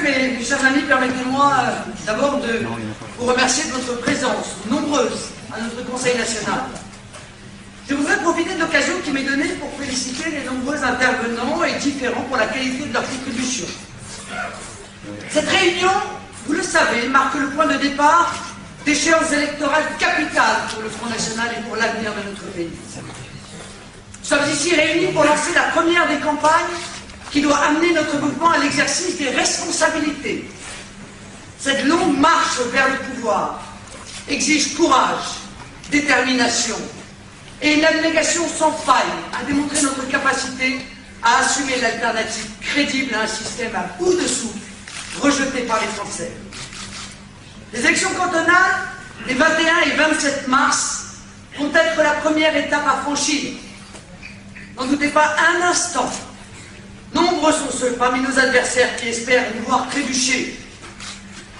mais mes chers amis, permettez-moi d'abord de vous remercier de votre présence nombreuse à notre Conseil national. Je voudrais profiter de l'occasion qui m'est donnée pour féliciter les nombreux intervenants et différents pour la qualité de leur contribution. Cette réunion, vous le savez, marque le point de départ d'échéances électorales capitales pour le Front National et pour l'avenir de notre pays. Nous sommes ici réunis pour lancer la première des campagnes qui doit amener notre mouvement à l'exercice des responsabilités. Cette longue marche vers le pouvoir exige courage, détermination et une abnégation sans faille à démontrer notre capacité à assumer l'alternative crédible à un système à bout de souffle rejeté par les Français. Les élections cantonales, les 21 et 27 mars, vont être la première étape à franchir. N'en doutez pas un instant. Nombreux sont ceux parmi nos adversaires qui espèrent nous voir trébucher.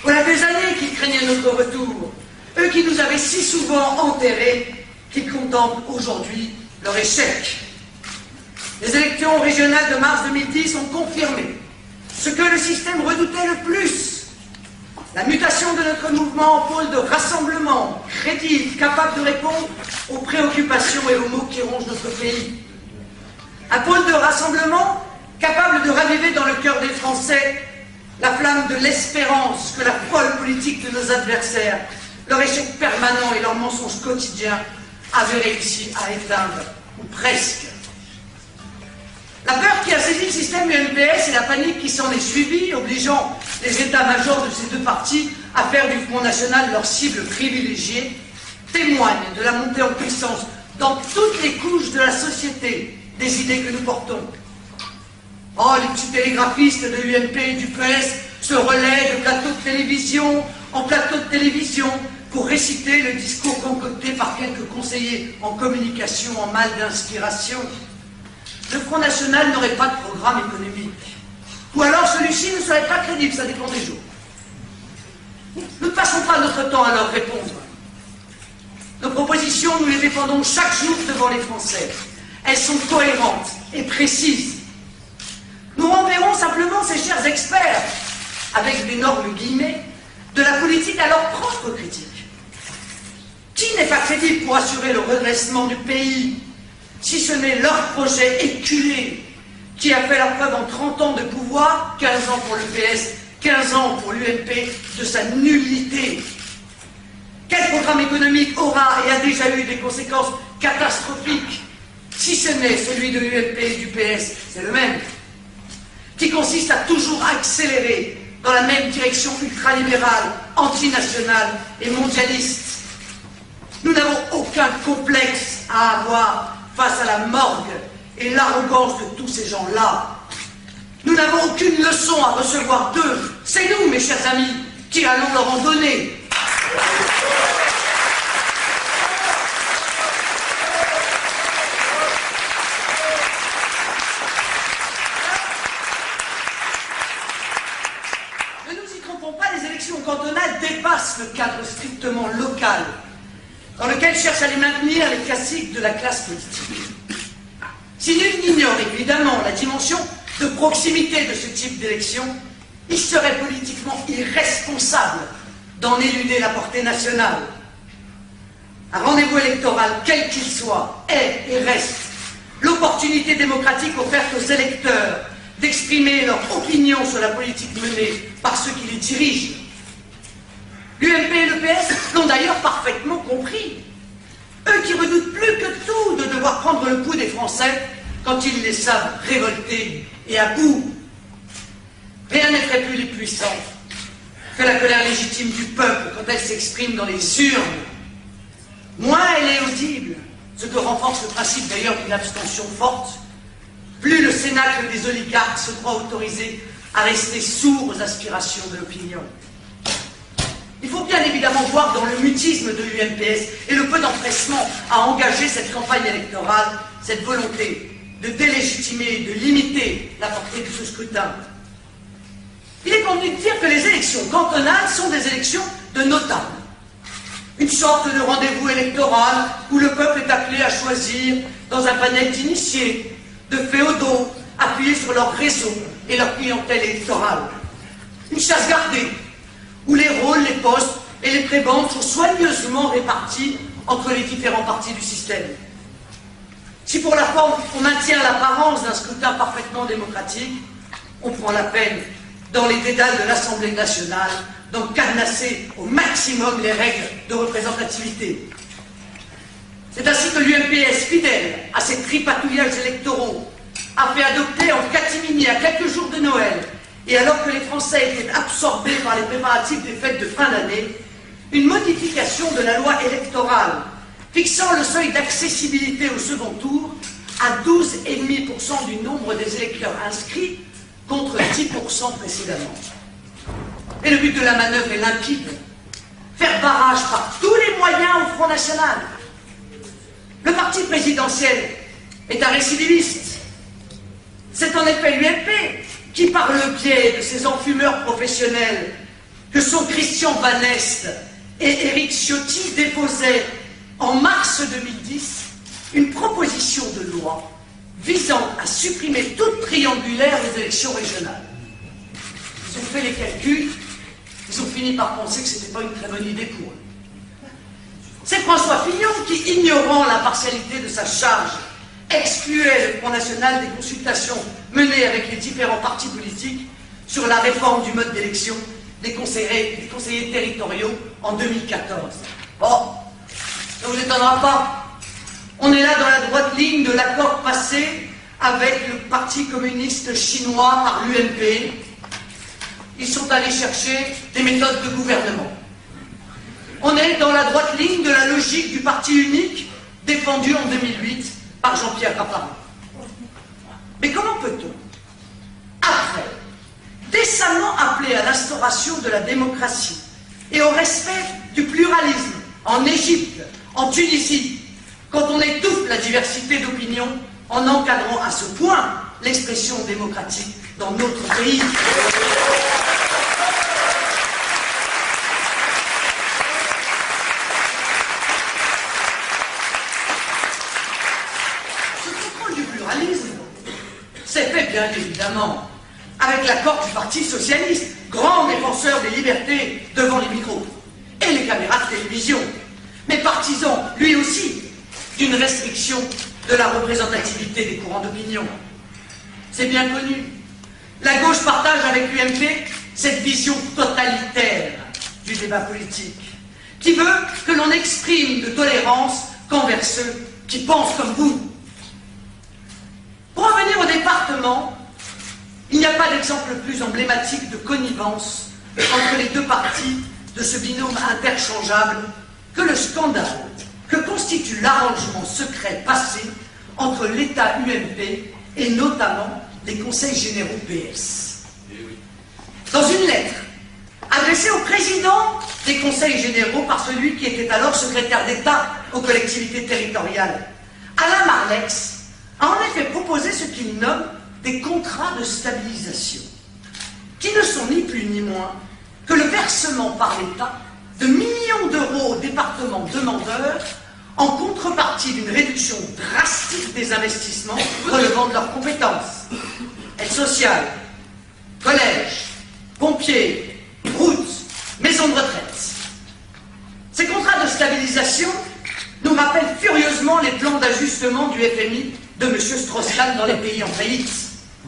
Voilà des années qu'ils craignaient notre retour, eux qui nous avaient si souvent enterrés, qu'ils contemplent aujourd'hui leur échec. Les élections régionales de mars 2010 ont confirmé ce que le système redoutait le plus: la mutation de notre mouvement en pôle de rassemblement, crédible, capable de répondre aux préoccupations et aux maux qui rongent notre pays. Un pôle de rassemblement capable de raviver dans le cœur des Français la flamme de l'espérance que la folle politique de nos adversaires, leur échec permanent et leur mensonge quotidien avaient réussi à éteindre, ou presque. La peur qui a saisi le système UNPS et la panique qui s'en est suivie, obligeant les états-majors de ces deux partis à faire du Front National leur cible privilégiée, témoignent de la montée en puissance dans toutes les couches de la société des idées que nous portons. Oh, les petits télégraphistes de l'UMP et du PS se relaient de plateau de télévision en plateau de télévision pour réciter le discours concocté par quelques conseillers en communication en mal d'inspiration. Le Front National n'aurait pas de programme économique. Ou alors celui-ci ne serait pas crédible, ça dépend des jours. Nous ne passons pas notre temps à leur répondre. Nos propositions, nous les défendons chaque jour devant les Français. Elles sont cohérentes et précises. Nous renverrons simplement ces chers experts, avec d'énormes guillemets, de la politique à leur propre critique. Qui n'est pas crédible pour assurer le redressement du pays, si ce n'est leur projet éculé, qui a fait la preuve en 30 ans de pouvoir, 15 ans pour le PS, 15 ans pour l'UMP, de sa nullité? Quel programme économique aura et a déjà eu des conséquences catastrophiques, si ce n'est celui de l'UMP et du PS? C'est le même, qui consiste à toujours accélérer dans la même direction ultralibérale, antinationale et mondialiste. Nous n'avons aucun complexe à avoir face à la morgue et l'arrogance de tous ces gens-là. Nous n'avons aucune leçon à recevoir d'eux. C'est nous, mes chers amis, qui allons leur en donner. Cantonales dépasse le cadre strictement local, dans lequel cherchent à les maintenir les classiques de la classe politique. Si nul n'ignore évidemment la dimension de proximité de ce type d'élection, il serait politiquement irresponsable d'en éluder la portée nationale. Un rendez-vous électoral, quel qu'il soit, est et reste l'opportunité démocratique offerte aux électeurs d'exprimer leur opinion sur la politique menée par ceux qui les dirigent. L'UMP et le PS l'ont d'ailleurs parfaitement compris. Eux qui redoutent plus que tout de devoir prendre le pouls des Français quand ils les savent révoltés et à bout. Rien n'effraie plus les puissants que la colère légitime du peuple quand elle s'exprime dans les urnes. Moins elle est audible, ce que renforce le principe d'ailleurs d'une abstention forte, plus le cénacle des oligarques se croit autorisé à rester sourd aux aspirations de l'opinion. Il faut bien évidemment voir dans le mutisme de l'UMPS et le peu d'empressement à engager cette campagne électorale, cette volonté de délégitimer et de limiter la portée de ce scrutin. Il est convenu de dire que les élections cantonales sont des élections de notables. Une sorte de rendez-vous électoral où le peuple est appelé à choisir dans un panel d'initiés, de féodaux, appuyés sur leur réseau et leur clientèle électorale. une chasse gardée, où les rôles, les postes et les prébendes sont soigneusement répartis entre les différents partis du système. Si pour la forme, on maintient l'apparence d'un scrutin parfaitement démocratique, on prend la peine, dans les dédales de l'Assemblée nationale, d'en cadenasser au maximum les règles de représentativité. C'est ainsi que l'UMPS, fidèle à ses tripatouillages électoraux, a fait adopter en catimini à quelques jours de Noël, et alors que les Français étaient absorbés par les préparatifs des fêtes de fin d'année, une modification de la loi électorale fixant le seuil d'accessibilité au second tour à 12,5% du nombre des électeurs inscrits contre 10% précédemment. Et le but de la manœuvre est limpide, faire barrage par tous les moyens au Front National. Le parti présidentiel est un récidiviste. C'est en effet l'UMP qui, par le biais de ses enfumeurs professionnels, que sont Christian Van Est et Éric Ciotti, déposaient en mars 2010 une proposition de loi visant à supprimer toute triangulaire des élections régionales. Ils ont fait les calculs, ils ont fini par penser que ce n'était pas une très bonne idée pour eux. C'est François Fillon qui, ignorant l'impartialité de sa charge, excluait le Front National des consultations menées avec les différents partis politiques sur la réforme du mode d'élection des conseillers territoriaux en 2014. Bon, ça ne vous étonnera pas. On est là dans la droite ligne de l'accord passé avec le Parti communiste chinois par l'UMP. Ils sont allés chercher des méthodes de gouvernement. On est dans la droite ligne de la logique du parti unique défendue en 2008 par Jean-Pierre Raffarin. Mais comment peut-on, après, décemment appeler à l'instauration de la démocratie et au respect du pluralisme en Égypte, en Tunisie, quand on étouffe la diversité d'opinions en encadrant à ce point l'expression démocratique dans notre pays? C'est fait bien évidemment avec l'accord du Parti socialiste, grand défenseur des libertés devant les micros et les caméras de télévision, mais partisan, lui aussi, d'une restriction de la représentativité des courants d'opinion. C'est bien connu. La gauche partage avec l'UMP cette vision totalitaire du débat politique, qui veut que l'on exprime de tolérance qu'envers ceux qui pensent comme vous. Pour en venir au département, il n'y a pas d'exemple plus emblématique de connivence entre les deux partis de ce binôme interchangeable que le scandale que constitue l'arrangement secret passé entre l'État UMP et notamment les conseils généraux PS. Dans une lettre adressée au président des conseils généraux par celui qui était alors secrétaire d'État aux collectivités territoriales, Alain Marlex a en effet proposé ce qu'il nomme des contrats de stabilisation, qui ne sont ni plus ni moins que le versement par l'État de millions d'euros aux départements demandeurs en contrepartie d'une réduction drastique des investissements relevant de leurs compétences. Aide sociale, collège, pompiers, routes, maisons de retraite. Ces contrats de stabilisation nous rappellent furieusement les plans d'ajustement du FMI de M. Strauss-Kahn dans les pays en faillite.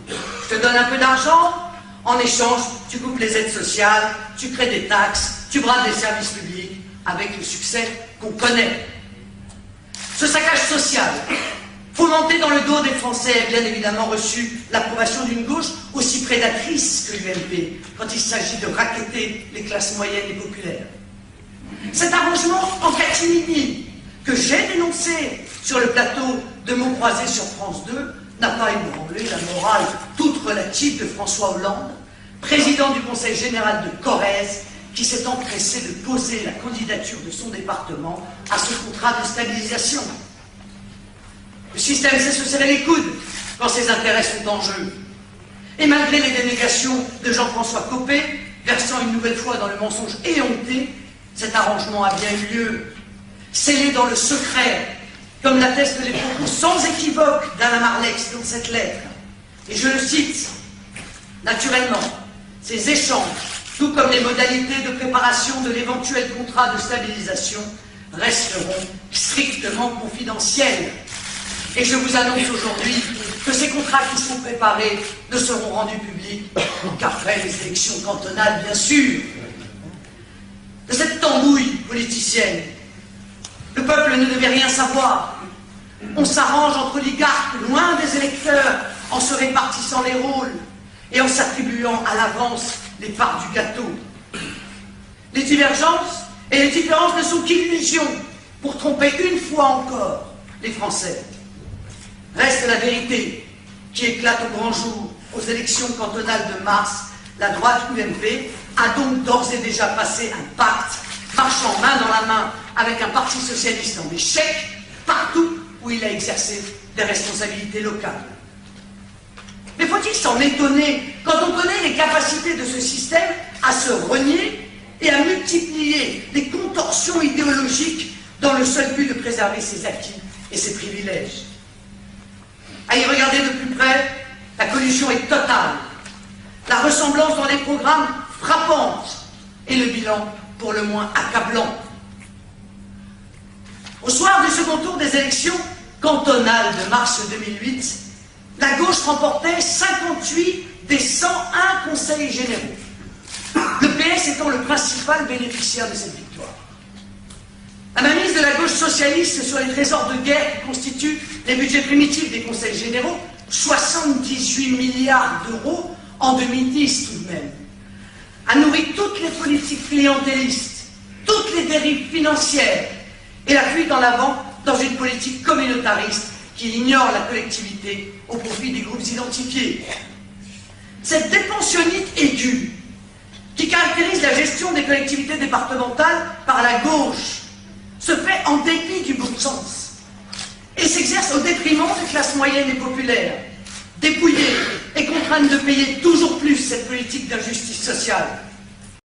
Je te donne un peu d'argent, en échange, tu coupes les aides sociales, tu crées des taxes, tu brades les services publics, avec le succès qu'on connaît. Ce saccage social, fomenté dans le dos des Français, a bien évidemment reçu l'approbation d'une gauche aussi prédatrice que l'UMP, quand il s'agit de racketter les classes moyennes et populaires. Cet arrangement en catimini, que j'ai dénoncé sur le plateau de mots croisés sur France 2, n'a pas ébranlé la morale toute relative de François Hollande, président du Conseil général de Corrèze, qui s'est empressé de poser la candidature de son département à ce contrat de stabilisation. Le système sait se serrer les coudes quand ses intérêts sont en jeu. Et malgré les dénégations de Jean-François Copé, versant une nouvelle fois dans le mensonge éhonté, cet arrangement a bien eu lieu, scellé dans le secret, comme l'attestent les propos sans équivoque d'Alain Marlex dans cette lettre. Et je le cite, naturellement, ces échanges tout comme les modalités de préparation de l'éventuel contrat de stabilisation, resteront strictement confidentielles. Et je vous annonce aujourd'hui que ces contrats qui sont préparés ne seront rendus publics qu'après les élections cantonales, bien sûr. De cette tambouille politicienne, le peuple ne devait rien savoir. On s'arrange entre oligarques, loin des électeurs, en se répartissant les rôles et en s'attribuant à l'avance les parts du gâteau. Les divergences et les différences ne sont qu'illusions pour tromper une fois encore les Français. Reste la vérité qui éclate au grand jour aux élections cantonales de mars. La droite UMP a donc d'ores et déjà passé un pacte, marchant main dans la main avec un parti socialiste en échec, partout où il a exercé des responsabilités locales. Mais faut-il s'en étonner quand on connaît les capacités de ce système à se renier et à multiplier les contorsions idéologiques dans le seul but de préserver ses acquis et ses privilèges? À y regarder de plus près, la collusion est totale. La ressemblance dans les programmes frappante et le bilan pour le moins accablant. Au soir du second tour des élections cantonales de mars 2008, la gauche remportait 58 des 101 conseils généraux, le PS étant le principal bénéficiaire de cette victoire. La mainmise de la gauche socialiste sur les trésors de guerre qui constituent les budgets primitifs des conseils généraux, 78 milliards d'euros en 2010 tout de même, a nourri toutes les politiques clientélistes, toutes les dérives financières et la fuite en avant dans une politique communautariste qui ignore la collectivité au profit des groupes identifiés. Cette dépensionnite aiguë qui caractérise la gestion des collectivités départementales par la gauche se fait en dépit du bon sens et s'exerce au détriment des classes moyennes et populaires, dépouillées et contraintes de payer toujours plus cette politique d'injustice sociale.